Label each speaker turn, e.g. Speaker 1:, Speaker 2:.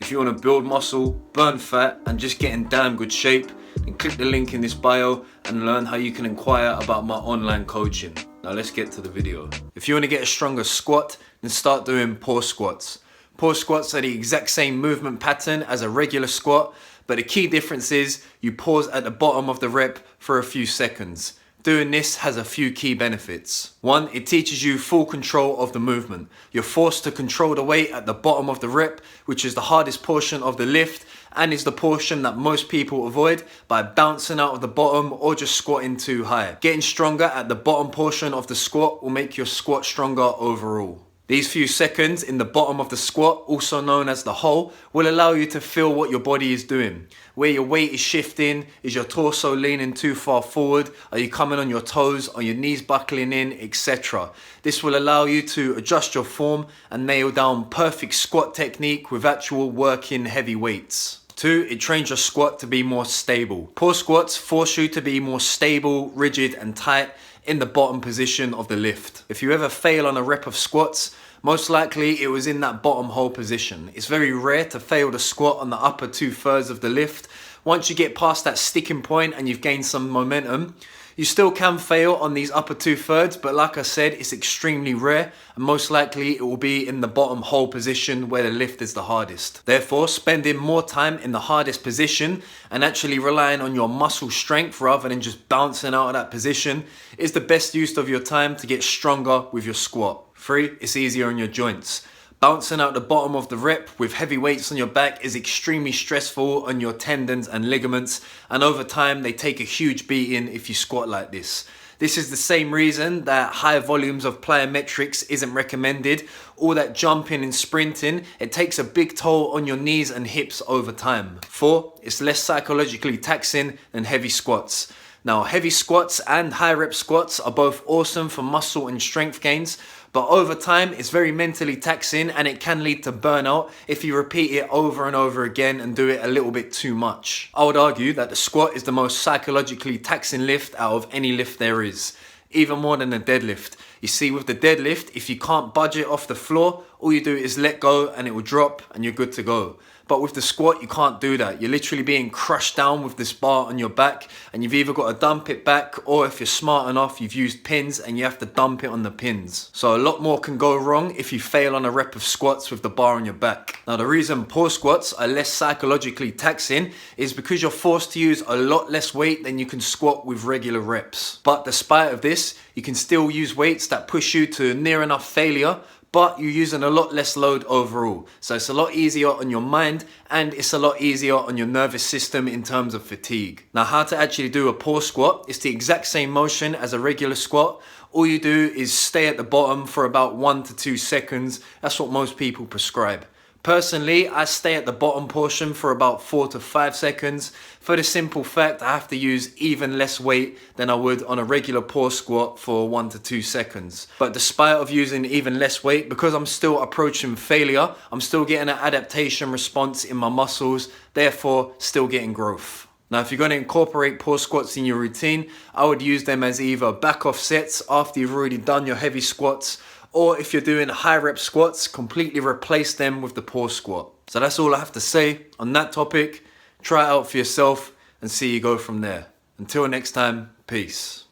Speaker 1: If you want to build muscle, burn fat, and just get in damn good shape, then click the link in this bio and learn how you can inquire about my online coaching. Now let's get to the video. If you want to get a stronger squat, then start doing pause squats. Pause squats are the exact same movement pattern as a regular squat, but the key difference is you pause at the bottom of the rep for a few seconds. Doing this has a few key benefits. One, it teaches you full control of the movement. You're forced to control the weight at the bottom of the rep, which is the hardest portion of the lift and is the portion that most people avoid by bouncing out of the bottom or just squatting too high. Getting stronger at the bottom portion of the squat will make your squat stronger overall. These few seconds in the bottom of the squat, also known as the hole, will allow you to feel what your body is doing. Where your weight is shifting, is your torso leaning too far forward, are you coming on your toes, are your knees buckling in, etc. This will allow you to adjust your form and nail down perfect squat technique with actual working heavy weights. 2, it trains your squat to be more stable. Pause squats force you to be more stable, rigid and tight in the bottom position of the lift. If you ever fail on a rep of squats, most likely it was in that bottom hole position. It's very rare to fail the squat on the upper 2/3 of the lift. Once you get past that sticking point and you've gained some momentum, you still can fail on these upper 2/3, but like I said, it's extremely rare and most likely it will be in the bottom hole position where the lift is the hardest. Therefore, spending more time in the hardest position and actually relying on your muscle strength rather than just bouncing out of that position is the best use of your time to get stronger with your squat. 3, it's easier on your joints. Bouncing out the bottom of the rep with heavy weights on your back is extremely stressful on your tendons and ligaments, and over time they take a huge beating if you squat like this. This is the same reason that high volumes of plyometrics isn't recommended. All that jumping and sprinting, it takes a big toll on your knees and hips over time. 4, it's less psychologically taxing than heavy squats. Now, heavy squats and high rep squats are both awesome for muscle and strength gains, but over time it's very mentally taxing and it can lead to burnout if you repeat it over and over again and do it a little bit too much. I would argue that the squat is the most psychologically taxing lift out of any lift there is, even more than the deadlift. You see, with the deadlift, if you can't budge it off the floor, all you do is let go and it will drop and you're good to go. But with the squat, you can't do that. You're literally being crushed down with this bar on your back and you've either got to dump it back or if you're smart enough, you've used pins and you have to dump it on the pins. So a lot more can go wrong if you fail on a rep of squats with the bar on your back. Now, the reason pause squats are less psychologically taxing is because you're forced to use a lot less weight than you can squat with regular reps. But despite of this, you can still use weights that push you to near enough failure, but you're using a lot less load overall. So it's a lot easier on your mind and it's a lot easier on your nervous system in terms of fatigue. Now, how to actually do a pause squat, it's the exact same motion as a regular squat. All you do is stay at the bottom for about 1 to 2 seconds. That's what most people prescribe. Personally, I stay at the bottom portion for about 4 to 5 seconds for the simple fact I have to use even less weight than I would on a regular pause squat for 1 to 2 seconds. But despite of using even less weight, because I'm still approaching failure, I'm still getting an adaptation response in my muscles, therefore still getting growth. Now, if you're going to incorporate pause squats in your routine, I would use them as either back off sets after you've already done your heavy squats, or if you're doing high rep squats, completely replace them with the pause squat. So that's all I have to say on that topic. Try it out for yourself and see you go from there. Until next time, peace.